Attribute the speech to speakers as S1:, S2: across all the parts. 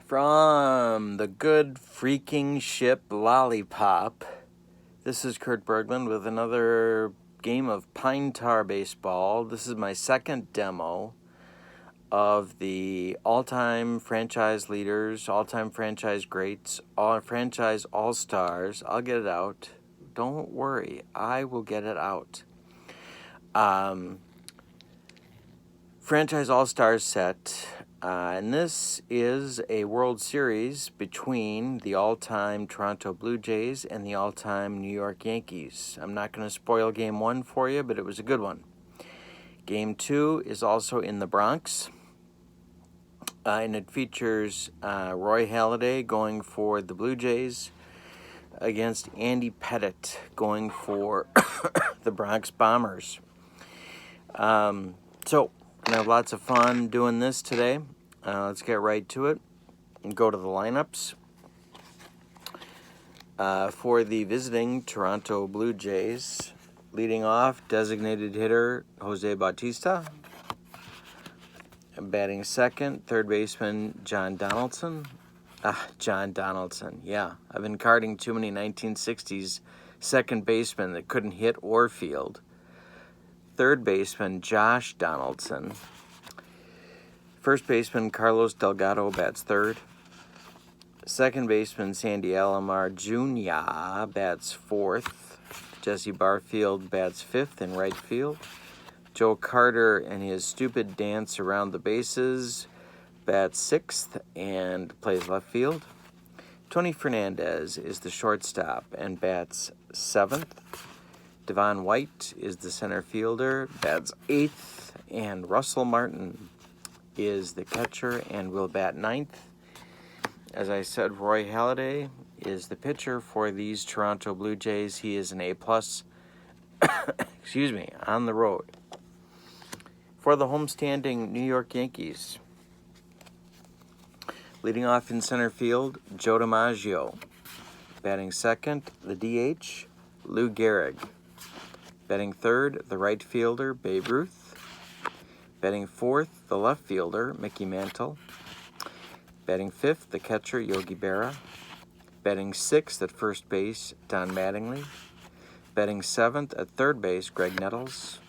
S1: From the good freaking ship Lollipop, this is Kurt Berglund with another game of Pine Tar Baseball. This is my second demo of the all-time franchise leaders, all-time franchise greats, franchise all-stars. I'll get it out. Don't worry, I will get it out. Franchise all-stars set. And this is a World Series between the all-time Toronto Blue Jays and the all-time New York Yankees. I'm not going to spoil Game 1 for you, but it was a good one. Game 2 is also in the Bronx, and it features Roy Halladay going for the Blue Jays against Andy Pettitte going for the Bronx Bombers. So, I'm going to have lots of fun doing this today. Let's get right to it and go to the lineups. For the visiting Toronto Blue Jays, leading off, designated hitter Jose Bautista. Batting second, third baseman John Donaldson. John Donaldson, yeah. I've been carding too many 1960s second basemen that couldn't hit or field. Third baseman Josh Donaldson. First baseman Carlos Delgado bats third. Second baseman Sandy Alomar Jr. bats fourth. Jesse Barfield bats fifth in right field. Joe Carter and his stupid dance around the bases bats sixth and plays left field. Tony Fernandez is the shortstop and bats seventh. Devon White is the center fielder, bats eighth, and Russell Martin is the catcher and will bat ninth. As I said, Roy Halladay is the pitcher for these Toronto Blue Jays. He is an A+, on the road. For the homestanding New York Yankees, leading off in center field, Joe DiMaggio. Batting second, the DH, Lou Gehrig. Batting third, the right fielder, Babe Ruth. Batting fourth, the left fielder, Mickey Mantle. Batting fifth, the catcher, Yogi Berra. Batting sixth at first base, Don Mattingly. Batting seventh at third base, Greg Nettles.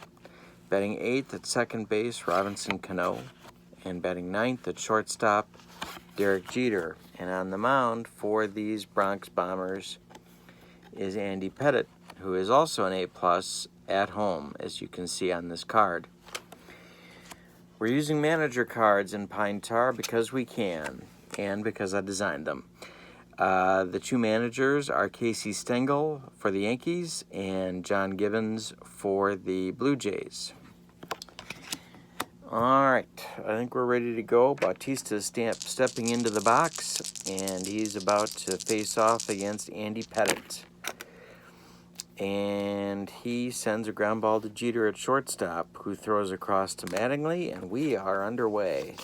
S1: Batting eighth at second base, Robinson Cano. And batting ninth at shortstop, Derek Jeter. And on the mound for these Bronx Bombers is Andy Pettitte, who is also an A+ at home, as you can see on this card. We're using manager cards in Pine Tar because we can, and because I designed them. The two managers are Casey Stengel for the Yankees and John Gibbons for the Blue Jays. All right, I think we're ready to go. Bautista is stepping into the box, and he's about to face off against Andy Pettitte. And he sends a ground ball to Jeter at shortstop, who throws across to Mattingly, and we are underway.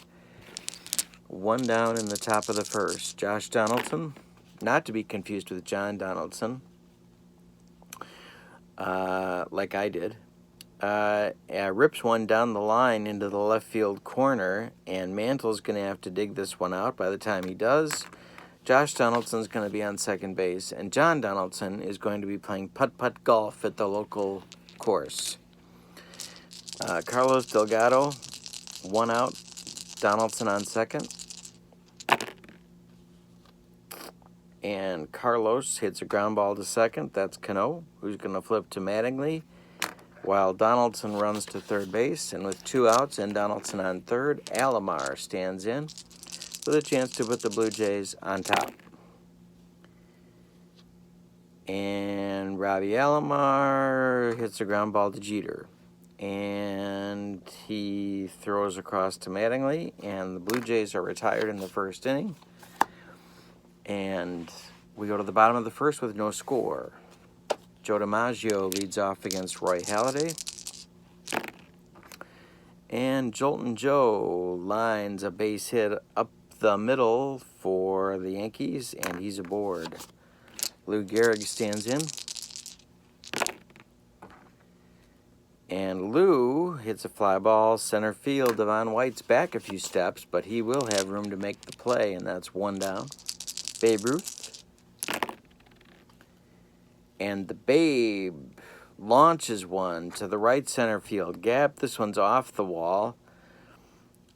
S1: One down in the top of the first. Josh Donaldson, not to be confused with John Donaldson, like I did, rips one down the line into the left field corner, and Mantle's going to have to dig this one out. By the time he does, Josh Donaldson's going to be on second base, and John Donaldson is going to be playing putt-putt golf at the local course. Carlos Delgado, one out, Donaldson on second. And Carlos hits a ground ball to second. That's Cano, who's going to flip to Mattingly, while Donaldson runs to third base. And with two outs and Donaldson on third, Alomar stands in with a chance to put the Blue Jays on top. And Robbie Alomar hits a ground ball to Jeter. And he throws across to Mattingly, and the Blue Jays are retired in the first inning. And we go to the bottom of the first with no score. Joe DiMaggio leads off against Roy Halladay. And Joltin' Joe lines a base hit up the middle for the Yankees, and he's aboard. Lou Gehrig stands in. And Lou hits a fly ball center field. Devon White's back a few steps, but he will have room to make the play, and that's one down. Babe Ruth. And the Babe launches one to the right center field gap. This one's off the wall.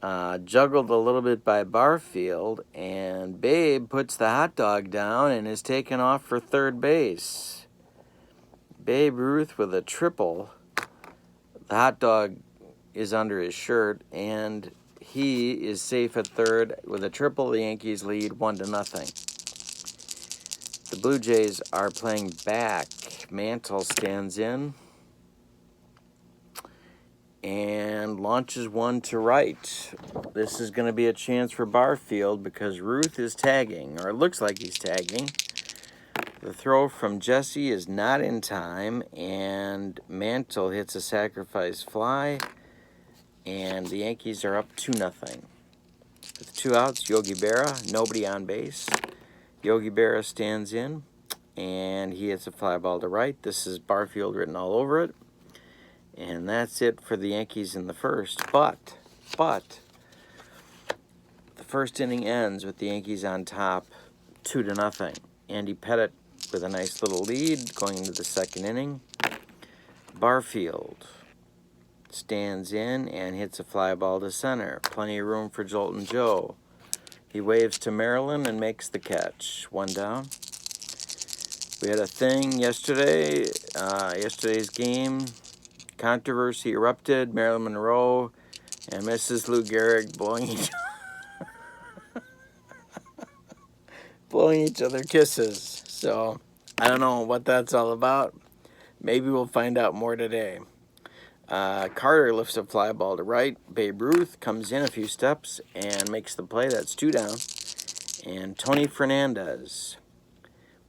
S1: Juggled a little bit by Barfield, and Babe puts the hot dog down and is taken off for third base. Babe Ruth with a triple. The hot dog is under his shirt, and he is safe at third with a triple. The Yankees lead 1-0. The Blue Jays are playing back. Mantle stands in and launches one to right. This is going to be a chance for Barfield because Ruth is tagging, or it looks like he's tagging. The throw from Jesse is not in time, and Mantle hits a sacrifice fly, and the Yankees are up 2-0. With 2 outs, Yogi Berra, nobody on base. Yogi Berra stands in, and he hits a fly ball to right. This is Barfield written all over it. And that's it for the Yankees in the first. But the first inning ends with the Yankees on top 2-0. Andy Pettitte with a nice little lead going into the second inning. Barfield stands in and hits a fly ball to center. Plenty of room for Joltin' Joe. He waves to Maryland and makes the catch. 1 down. We had a thing yesterday, yesterday's game. Controversy erupted. Marilyn Monroe and Mrs. Lou Gehrig blowing each other kisses. So I don't know what that's all about. Maybe we'll find out more today. Carter lifts a fly ball to right. Babe Ruth comes in a few steps and makes the play. That's 2 down. And Tony Fernandez.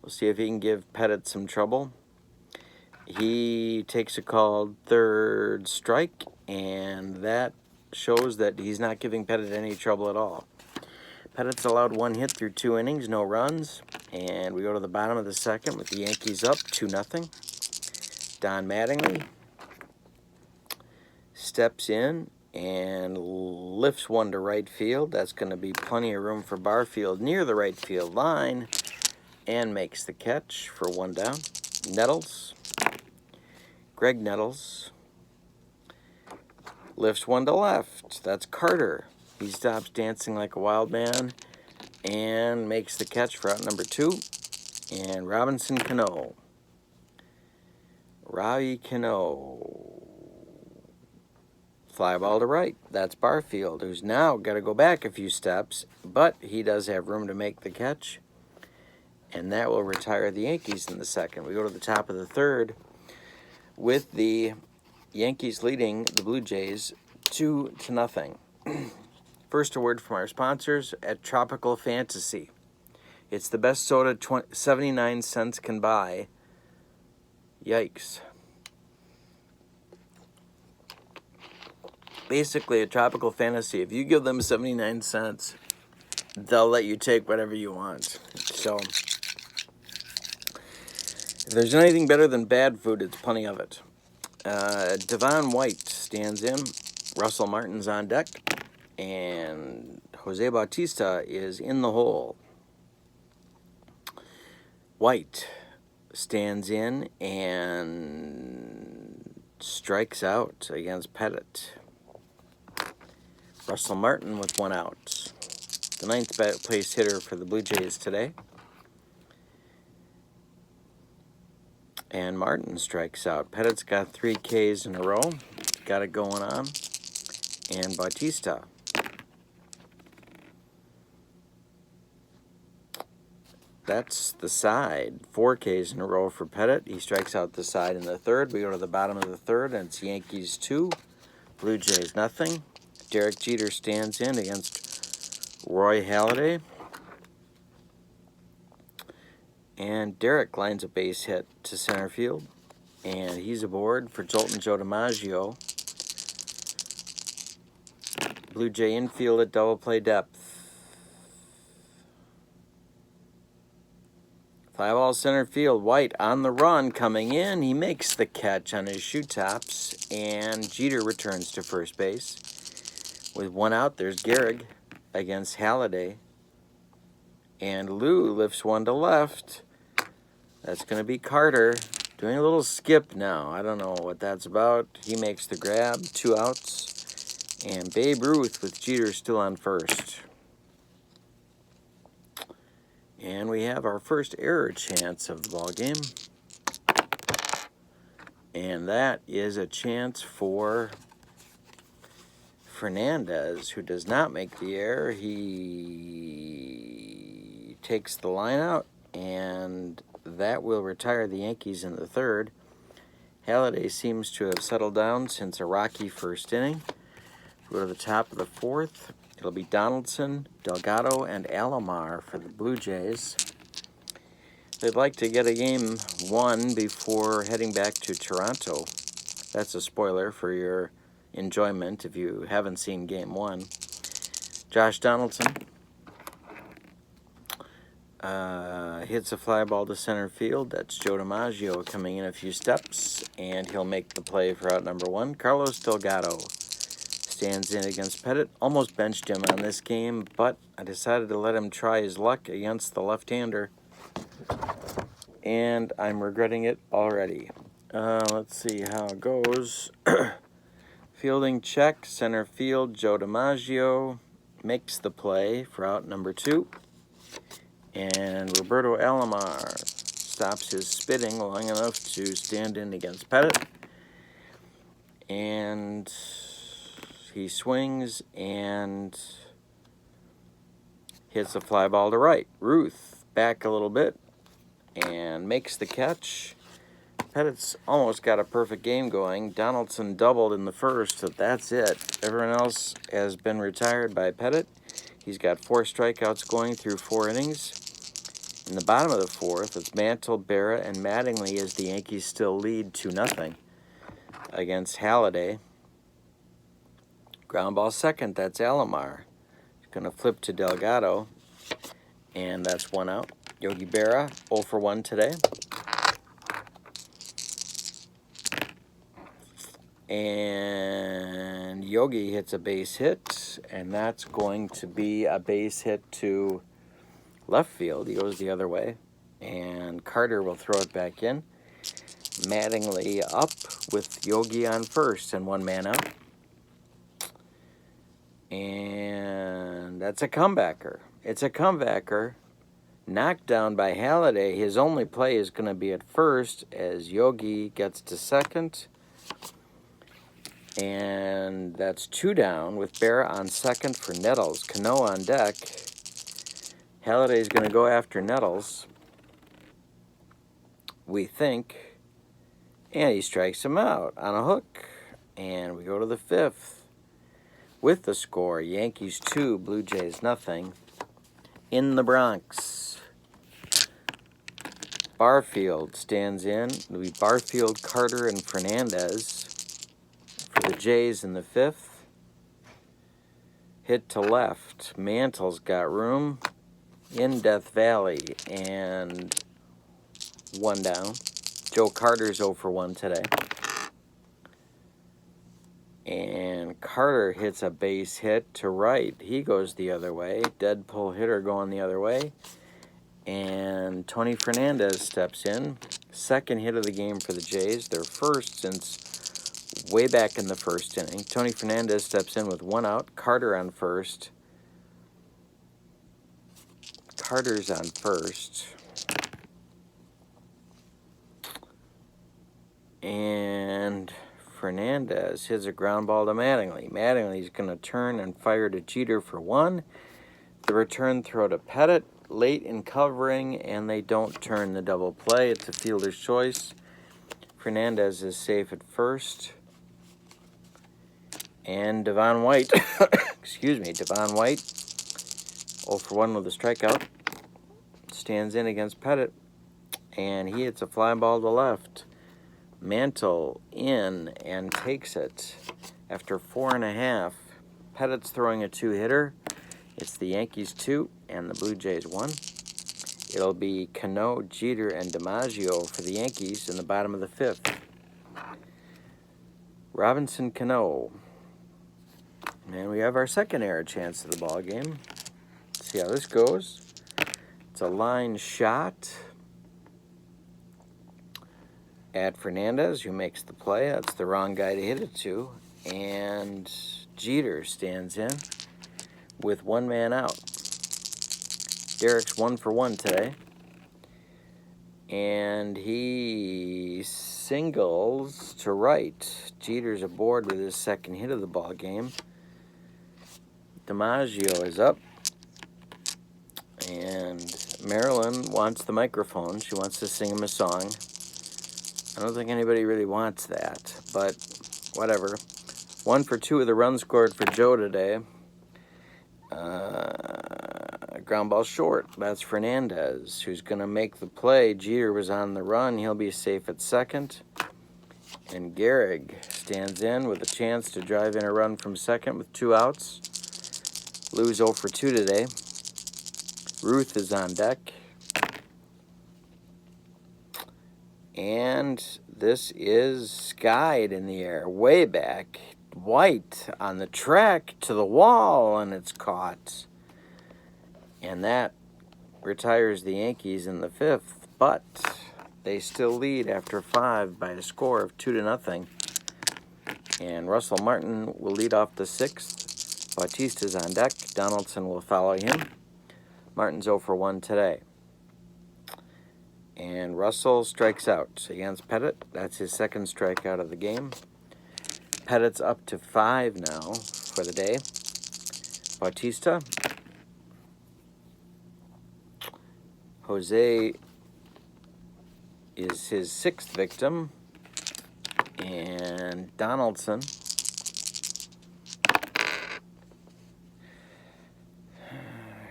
S1: We'll see if he can give Pettitte some trouble. He takes a called third strike, and that shows that he's not giving Pettitte any trouble at all. Pettitte's allowed 1 hit through 2 innings, no runs. And we go to the bottom of the second with the Yankees up 2-0. Don Mattingly steps in and lifts one to right field. That's going to be plenty of room for Barfield near the right field line, and makes the catch for 1 down. Greg Nettles lifts one to left. That's Carter. He stops dancing like a wild man and makes the catch for out number 2. And Robinson Cano. Robbie Cano. Fly ball to right. That's Barfield, who's now got to go back a few steps, but he does have room to make the catch. And that will retire the Yankees in the second. We go to the top of the third with the Yankees leading the Blue Jays 2-0. First, a word from our sponsors at Tropical Fantasy. It's the best soda 79 cents can buy. Yikes. Basically, at Tropical Fantasy, if you give them 79 cents, they'll let you take whatever you want. So if there's anything better than bad food, it's plenty of it. Devon White stands in. Russell Martin's on deck. And Jose Bautista is in the hole. White stands in and strikes out against Pettitte. Russell Martin with 1 out. The 9th place hitter for the Blue Jays today. And Martin strikes out. Pettitte's got 3 Ks in a row. Got it going on. And Bautista. That's the side. 4 Ks in a row for Pettitte. He strikes out the side in the third. We go to the bottom of the third, and it's Yankees 2, Blue Jays nothing. Derek Jeter stands in against Roy Halladay. And Derek lines a base hit to center field. And he's aboard for Joltin' Joe DiMaggio. Blue Jay infield at double play depth. Fly ball center field. White on the run, coming in. He makes the catch on his shoe tops, and Jeter returns to first base. With one out, there's Gehrig against Halladay. And Lou lifts one to left. That's going to be Carter. Doing a little skip now. I don't know what that's about. He makes the grab. 2 outs. And Babe Ruth with Jeter still on first. And we have our first error chance of the ball game. And that is a chance for Fernandez, who does not make the error. He takes the line out, and that will retire the Yankees in the third. Halladay seems to have settled down since a rocky first inning. Go to the top of the fourth. It'll be Donaldson, Delgado, and Alomar for the Blue Jays. They'd like to get a game won before heading back to Toronto. That's a spoiler for your enjoyment if you haven't seen game 1. Josh Donaldson hits a fly ball to center field. That's Joe DiMaggio coming in a few steps, and he'll make the play for out number 1. Carlos Delgado stands in against Pettitte. Almost benched him on this game, but I decided to let him try his luck against the left-hander, and I'm regretting it already. Let's see how it goes. Fielding check, center field, Joe DiMaggio makes the play for out number 2. And Roberto Alomar stops his spitting long enough to stand in against Pettitte. And he swings and hits a fly ball to right. Ruth back a little bit and makes the catch. Pettitte's almost got a perfect game going. Donaldson doubled in the first, but that's it. Everyone else has been retired by Pettitte. He's got 4 strikeouts going through 4 innings. In the bottom of the fourth, it's Mantle, Berra, and Mattingly as the Yankees still lead 2-0 against Halladay. Ground ball second, that's Alomar. He's going to flip to Delgado, and that's 1 out. Yogi Berra, 0 for 1 today. And Yogi hits a base hit, and that's going to be a base hit to left field. He goes the other way, and Carter will throw it back in. Mattingly up with Yogi on first and 1 man out. And that's a comebacker. It's a comebacker. Knocked down by Halladay. His only play is going to be at first as Yogi gets to second. And that's 2 down with Berra on second for Nettles. Cano on deck. Halladay's going to go after Nettles, we think, and he strikes him out on a hook. And we go to the 5th with the score, Yankees 2, Blue Jays 0 in the Bronx. Barfield stands in. It'll be Barfield, Carter, and Fernandez for the Jays in the 5th. Hit to left. Mantle's got room in Death Valley, and 1 down. Joe Carter's 0 for 1 today. And Carter hits a base hit to right. He goes the other way. Dead pull hitter going the other way. And Tony Fernandez steps in. 2nd hit of the game for the Jays. Their first since way back in the first inning. Tony Fernandez steps in with 1 out. Carter on first. Carter's on first. And Fernandez hits a ground ball to Mattingly. Mattingly's going to turn and fire to Jeter for 1. The return throw to Pettitte late in covering, and they don't turn the double play. It's a fielder's choice. Fernandez is safe at first. And Devon White, Devon White, 0 for 1 with a strikeout, stands in against Pettitte, and he hits a fly ball to left. Mantle in and takes it after 4.5. Pettitte's throwing a 2-hitter. It's the Yankees 2 and the Blue Jays 1. It'll be Cano, Jeter, and DiMaggio for the Yankees in the bottom of the 5th. Robinson Cano. And we have our second error chance of the ball game. Let's see how this goes. It's a line shot at Fernandez, who makes the play. That's the wrong guy to hit it to. And Jeter stands in with one man out. Derek's 1 for 1 today. And he singles to right. Jeter's aboard with his second hit of the ball game. DiMaggio is up. And Marilyn wants the microphone. She wants to sing him a song. I don't think anybody really wants that, but whatever. 1 for 2 of the runs scored for Joe today. Ground ball short. That's Fernandez, who's going to make the play. Jeter was on the run. He'll be safe at second. And Gehrig stands in with a chance to drive in a run from second with 2 outs. Lou's 0 for 2 today. Ruth is on deck. And this is skied in the air, way back. White on the track to the wall, and it's caught. And that retires the Yankees in the 5th, but they still lead after 5 by a score of 2-0. And Russell Martin will lead off the 6th. Bautista's on deck. Donaldson will follow him. Martin's 0 for 1 today. And Russell strikes out against Pettitte. That's his second strikeout of the game. Pettitte's up to 5 now for the day. Bautista. Jose is his 6th victim. And Donaldson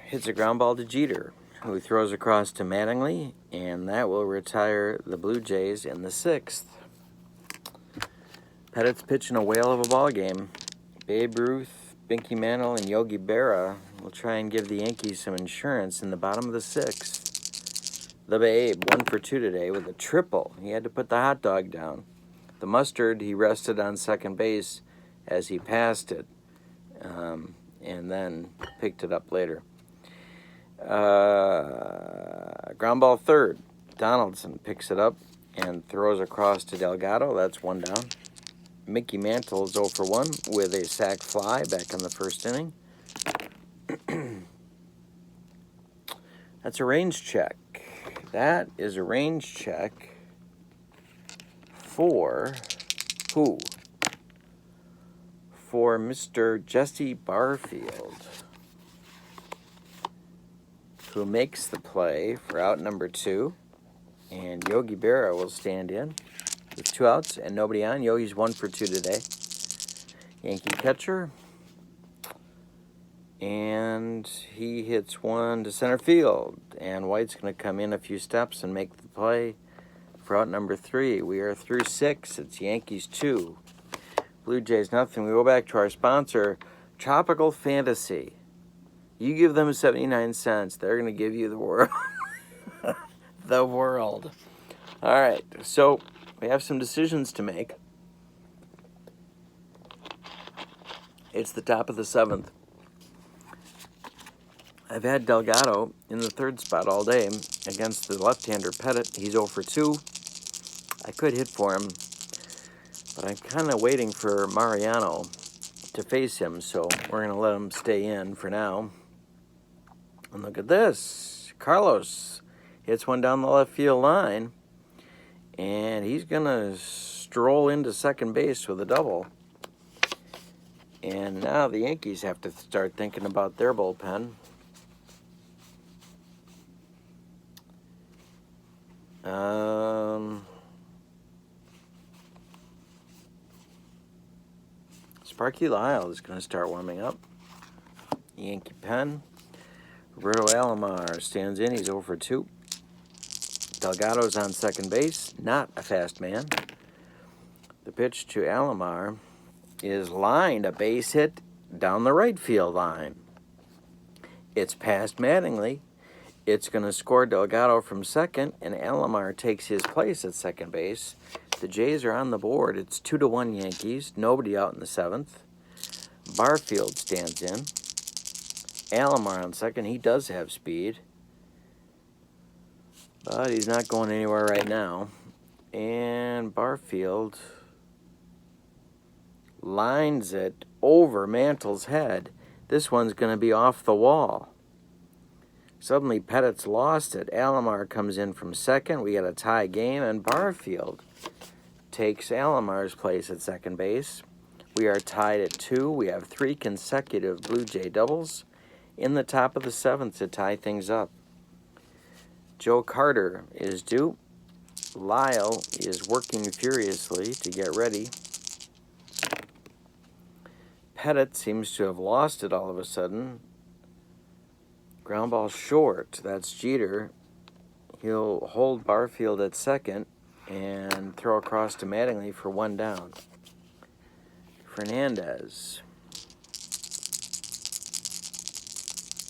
S1: hits a ground ball to Jeter, who throws across to Mattingly, and that will retire the Blue Jays in the 6th. Pettitte's pitching a whale of a ball game. Babe Ruth, Binky Mantle, and Yogi Berra will try and give the Yankees some insurance in the bottom of the 6th. The Babe, 1 for 2 today with a triple. He had to put the hot dog down. The Mustard, he rested on second base as he passed it, and then picked it up later. Ground ball third. Donaldson picks it up and throws across to Delgado. That's 1 down. Mickey Mantle is 0 for 1 with a sac fly back in the 1st inning. That's a range check. That is a range check for who? For Mr. Jesse Barfield, who makes the play for out number 2. And Yogi Berra will stand in with 2 outs and nobody on. Yogi's 1 for 2 today. Yankee catcher. And he hits one to center field. And White's going to come in a few steps and make the play for out number 3. We are through 6. It's Yankees 2, Blue Jays nothing. We go back to our sponsor, Tropical Fantasy. You give them 79 cents, they're going to give you the world. The world. All right, so we have some decisions to make. It's the top of the 7th. I've had Delgado in the 3rd spot all day against the left-hander Pettitte. He's 0 for 2. I could hit for him, but I'm kind of waiting for Mariano to face him, so we're going to let him stay in for now. And look at this. Carlos hits one down the left field line, and he's going to stroll into second base with a double. And now the Yankees have to start thinking about their bullpen. Sparky Lyle is going to start warming up. Yankee pen. Roberto Alomar stands in. He's 0 for 2. Delgado's on second base. Not a fast man. The pitch to Alomar is lined, a base hit down the right field line. It's past Mattingly, It's going to score Delgado from second, and Alomar takes his place at second base. The Jays are on the board. It's 2-1 Yankees. Nobody out in the seventh. Barfield stands in. Alomar on second. He does have speed, but he's not going anywhere right now. And Barfield lines it over Mantle's head. This one's going to be off the wall. Suddenly, Pettitte's lost it. Alomar comes in from second. We got a tie game, and Barfield takes Alomar's place at second base. We are tied at 2. We have 3 consecutive Blue Jay doubles in the top of the seventh to tie things up. Joe Carter is due. Lyle is working furiously to get ready. Pettitte seems to have lost it all of a sudden. Ground ball short. That's Jeter. He'll hold Barfield at second and throw across to Mattingly for 1 down. Fernandez.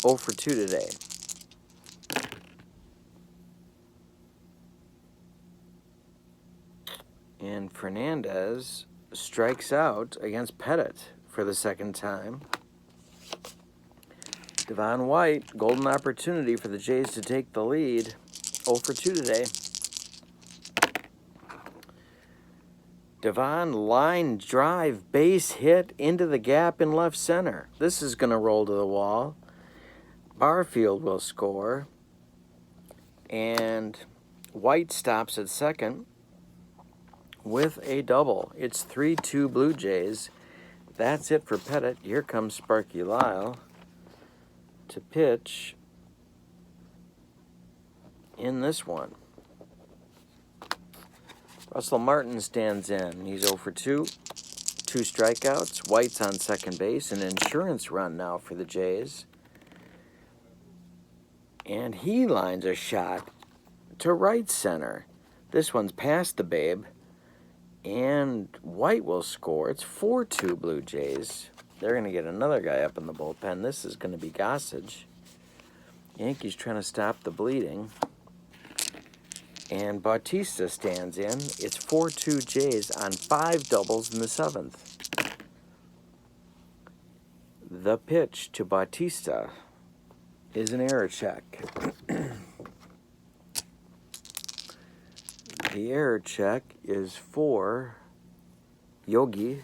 S1: 0 for 2 today. And Fernandez strikes out against Pettitte for the second time. Devon White, golden opportunity for the Jays to take the lead. 0 for 2 today. Devon line drive base hit into the gap in left center. This is going to roll to the wall. Barfield will score. And White stops at second with a double. It's 3-2 Blue Jays. That's it for Pettitte. Here comes Sparky Lyle to pitch in this one. Russell Martin stands in. He's 0 for 2. 2 strikeouts. White's on second base. An insurance run now for the Jays. And he lines a shot to right center. This one's past the babe. And White will score. It's 4-2 Blue Jays. They're going to get another guy up in the bullpen. This is going to be Gossage. Yankees trying to stop the bleeding. And Bautista stands in. It's 4-2 Jays on 5 doubles in the seventh. The pitch to Bautista is an error check. The error check is for Yogi.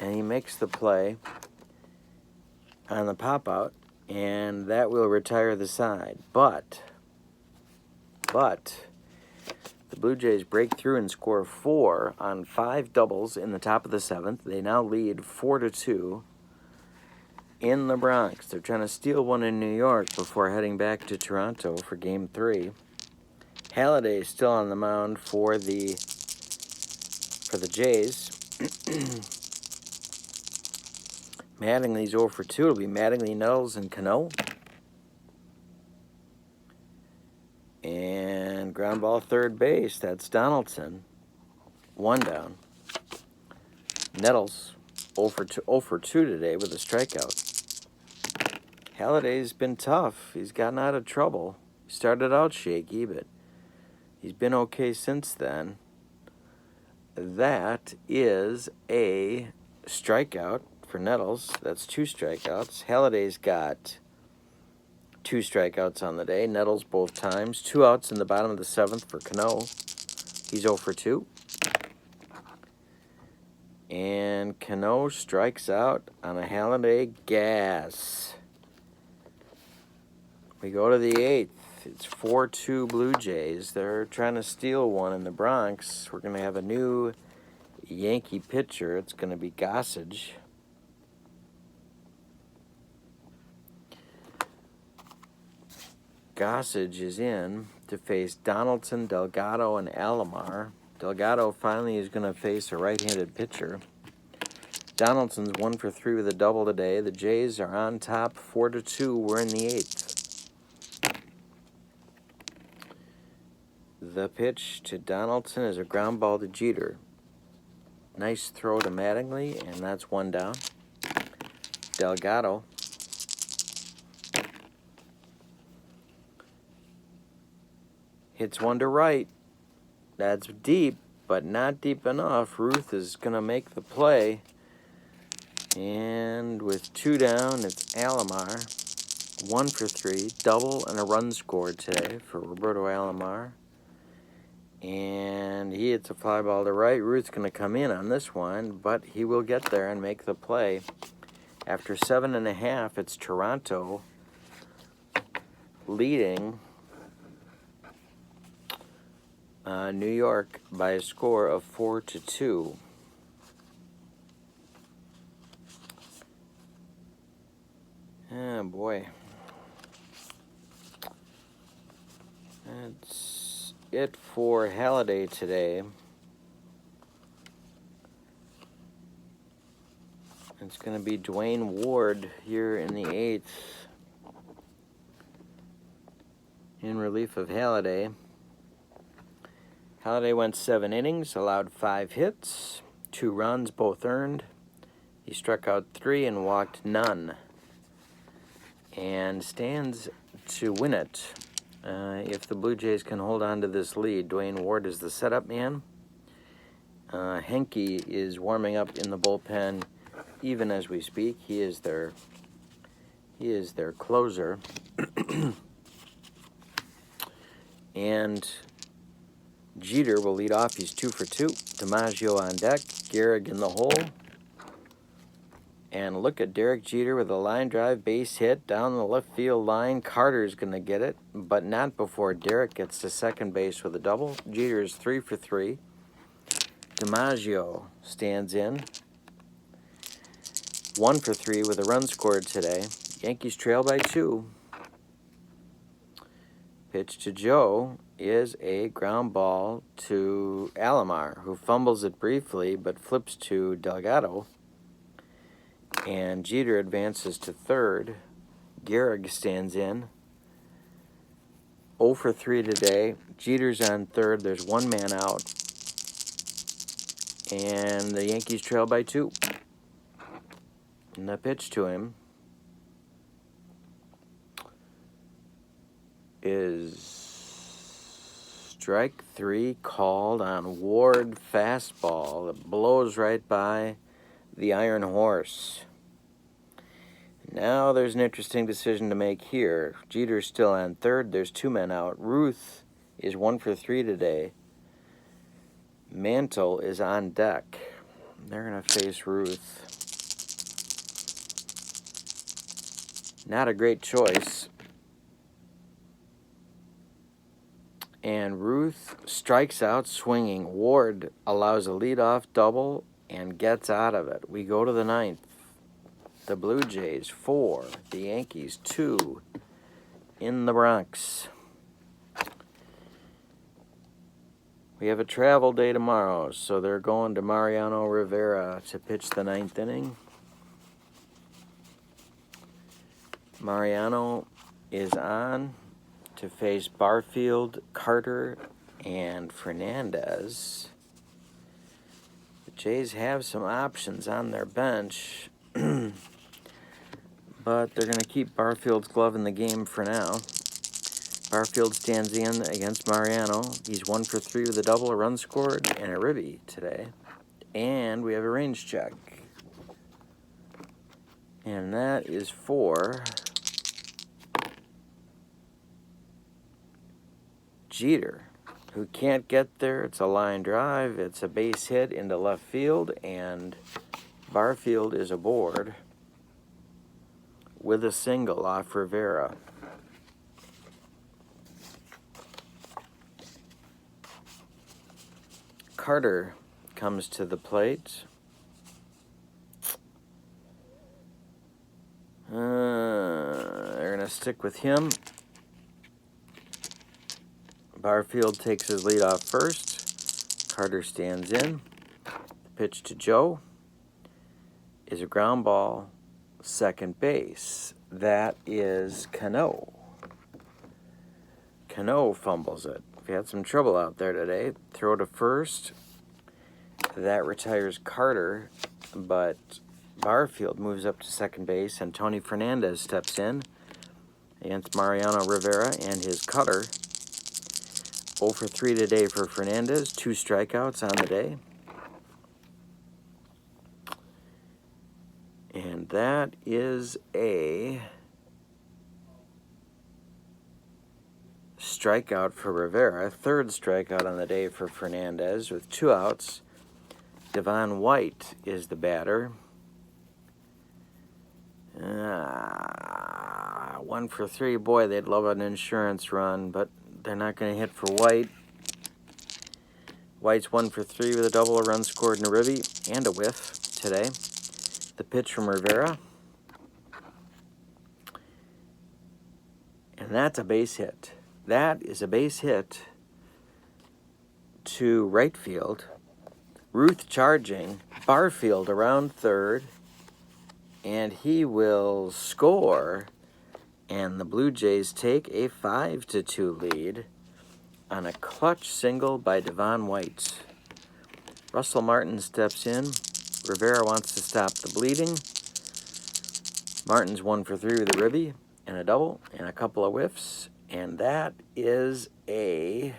S1: And he makes the play on the pop-out, and that will retire the side. But the Blue Jays break through and score 4 on 5 doubles in the top of the seventh. They now lead 4-2 in the Bronx. They're trying to steal one in New York before heading back to Toronto for Game 3. Halladay is still on the mound for the Jays. Mattingly's 0 for 2. It'll be Mattingly, Nettles, and Cano. And ground ball third base. That's Donaldson. 1 down. Nettles 0 for 2 today with a strikeout. Halladay's been tough. He's gotten out of trouble. He started out shaky, but he's been okay since then. That is a strikeout for Nettles. That's 2 strikeouts. Halladay's got 2 strikeouts on the day. Nettles both times. 2 outs in the bottom of the seventh for Cano. He's 0 for 2. And Cano strikes out on a Halladay gas. We go to the 8th. It's 4-2 Blue Jays. They're trying to steal one in the Bronx. We're going to have a new Yankee pitcher. It's going to be Gossage. Gossage is in to face Donaldson, Delgado, and Alomar. Delgado finally is going to face a right-handed pitcher. Donaldson's 1 for 3 with a double today. The Jays are on top 4-2. We're in the 8th. The pitch to Donaldson is a ground ball to Jeter. Nice throw to Mattingly, and that's 1 down. Delgado Hits one to right. That's deep, but not deep enough. Ruth is going to make the play. And with 2 down, it's Alomar. 1 for 3. Double and a run scored today for Roberto Alomar. And he hits a fly ball to right. Ruth's going to come in on this one, but he will get there and make the play. After 7.5, it's Toronto leading New York by a score of 4-2. Oh boy. That's it for Halliday today. It's going to be Dwayne Ward here in the 8th in relief of Halliday. Halliday went 7 innings, allowed 5 hits, 2 runs, both earned. He struck out 3 and walked none, and stands to win it. If the Blue Jays can hold on to this lead, Dwayne Ward is the setup man. Henke is warming up in the bullpen even as we speak. He is their closer. And Jeter will lead off. He's 2 for 2. DiMaggio on deck. Gehrig in the hole. And look at Derek Jeter with a line drive base hit down the left field line. Carter's going to get it, but not before Derek gets to second base with a double. Jeter is 3 for 3. DiMaggio stands in. 1 for 3 with a run scored today. Yankees trail by 2. Pitch to Joe is a ground ball to Alomar, who fumbles it briefly but flips to Delgado. And Jeter advances to third. Gehrig stands in. 0 for 3 today. Jeter's on third. There's 1 man out. And the Yankees trail by 2. And the pitch to him is strike 3 called on Ward fastball. It blows right by the Iron Horse. Now there's an interesting decision to make here. Jeter's still on third. There's 2 men out. Ruth is 1 for 3 today. Mantle is on deck. They're going to face Ruth. Not a great choice. And Ruth strikes out swinging. Ward allows a leadoff double and gets out of it. We go to the 9th. The Blue Jays 4, the Yankees 2 in the Bronx. We have a travel day tomorrow, so they're going to Mariano Rivera to pitch the 9th inning. Mariano is on to face Barfield, Carter, and Fernandez. The Jays have some options on their bench, but they're going to keep Barfield's glove in the game for now. Barfield stands in against Mariano. He's 1 for 3 with a double, a run scored, and a ribby today. And we have a range check. And that is for Jeter, who can't get there. It's a line drive. It's a base hit into left field, and Barfield is aboard with a single off Rivera. Carter comes to the plate. They're going to stick with him. Barfield takes his lead off first. Carter stands in. The pitch to Joe is a ground ball, second base. That is Cano. Cano fumbles it. We had some trouble out there today. Throw to first. That retires Carter, but Barfield moves up to second base, and Tony Fernandez steps in against Mariano Rivera and his cutter. 0 for 3 today for Fernandez. 2 strikeouts on the day. And that is a strikeout for Rivera. 3rd strikeout on the day for Fernandez with 2 outs. Devon White is the batter. 1 for 3. Boy, they'd love an insurance run, but they're not going to hit for White. White's 1 for 3 with a double, a run scored, and a ribby, and a whiff today. The pitch from Rivera. And that's a base hit. That is a base hit to right field. Ruth charging. Barfield around third. And he will score. And the Blue Jays take a 5-2 lead on a clutch single by Devon White. Russell Martin steps in. Rivera wants to stop the bleeding. Martin's 1 for 3 with a ribby and a double and a couple of whiffs. And that is a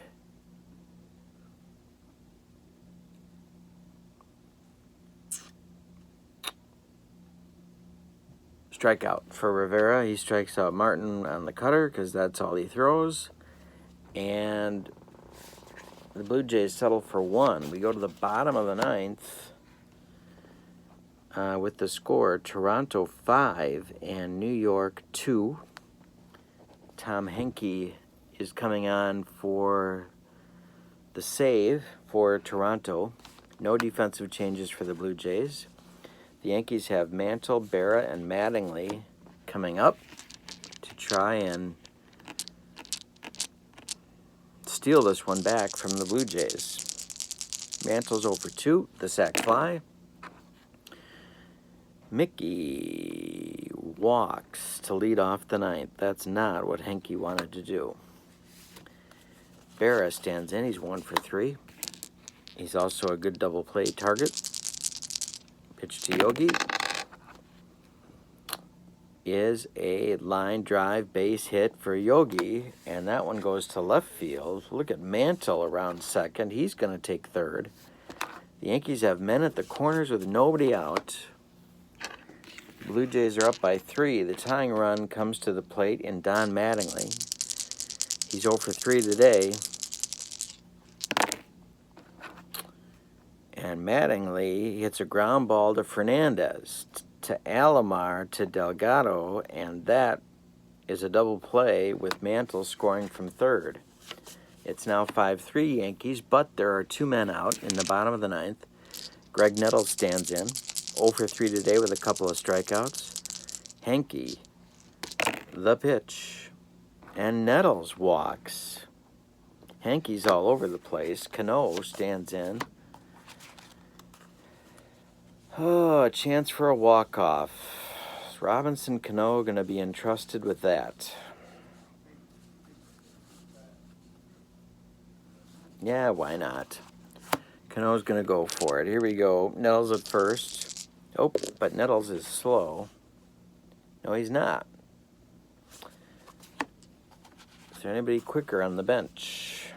S1: strikeout for Rivera. He strikes out Martin on the cutter because that's all he throws. And the Blue Jays settle for 1. We go to the bottom of the 9th with the score Toronto 5 and New York 2. Tom Henke is coming on for the save for Toronto. No defensive changes for the Blue Jays. The Yankees have Mantle, Berra, and Mattingly coming up to try and steal this one back from the Blue Jays. Mantle's 0 for 2, the sac fly. Mickey walks to lead off the 9th. That's not what Henke wanted to do. Berra stands in. He's 1 for 3. He's also a good double play target. Pitch to Yogi is a line drive base hit for Yogi, and that one goes to left field. Look at Mantle around second. He's going to take third. The Yankees have men at the corners with nobody out. Blue Jays are up by 3. The tying run comes to the plate in Don Mattingly. He's 0 for 3 today. And Mattingly hits a ground ball to Fernandez, to Alomar, to Delgado, and that is a double play with Mantle scoring from third. It's now 5-3 Yankees, but there are 2 men out in the bottom of the 9th. Greg Nettles stands in. 0 for 3 today with a couple of strikeouts. Henke, the pitch, and Nettles walks. Henke's all over the place. Cano stands in. Oh, a chance for a walk-off. Is Robinson Cano going to be entrusted with that? Yeah, why not? Cano's going to go for it. Here we go. Nettles at first. Oh, but Nettles is slow. No, he's not. Is there anybody quicker on the bench?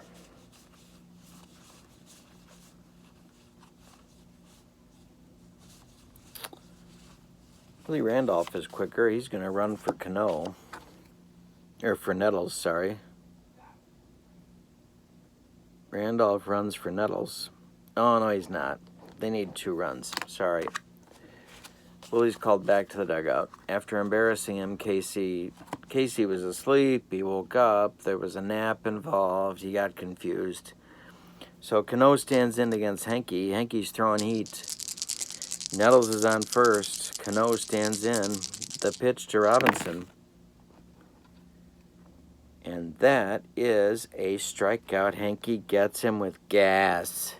S1: Willie Randolph is quicker. He's going to run for Cano. Or for Nettles, sorry. Randolph runs for Nettles. Oh, no, he's not. They need 2 runs. Sorry. Willie's called back to the dugout. After embarrassing him, Casey was asleep. He woke up. There was a nap involved. He got confused. So Cano stands in against Henke. Henke's throwing heat. Nettles is on first. Cano stands in. The pitch to Robinson. And that is a strikeout. Henke gets him with gas.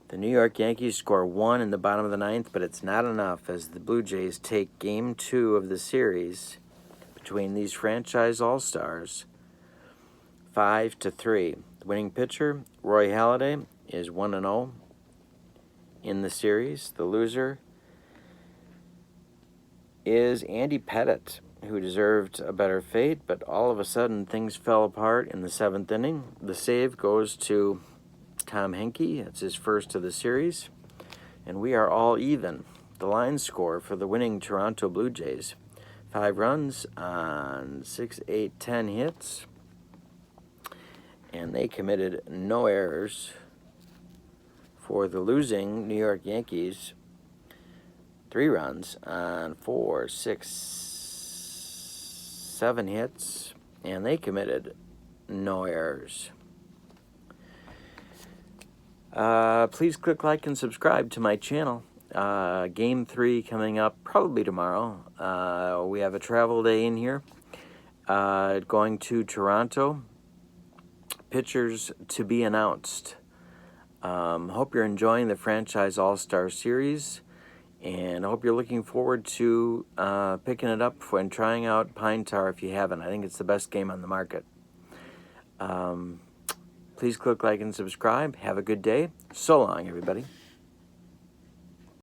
S1: The New York Yankees score 1 in the bottom of the 9th, but it's not enough as the Blue Jays take Game 2 of the series between these franchise all-stars 5-3. The winning pitcher, Roy Halladay, is 1-0 in the series. The loser is Andy Pettitte. who deserved a better fate, but all of a sudden things fell apart in the 7th inning. The save goes to Tom Henke. It's his first of the series, and we are all even. The line score for the winning Toronto Blue Jays: 5 runs on 6, 8, 10 hits, and they committed no errors. For the losing New York Yankees, 3 runs on 4, 6, 7 hits, and they committed no errors. Please click like and subscribe to my channel. Game 3 coming up probably tomorrow. We have a travel day in here. Going to Toronto. Pitchers to be announced. Hope you're enjoying the Franchise All-Star Series, and I hope you're looking forward to picking it up and trying out Pine Tar if you haven't. I think it's the best game on the market. Please click like and subscribe. Have a good day. So long, everybody.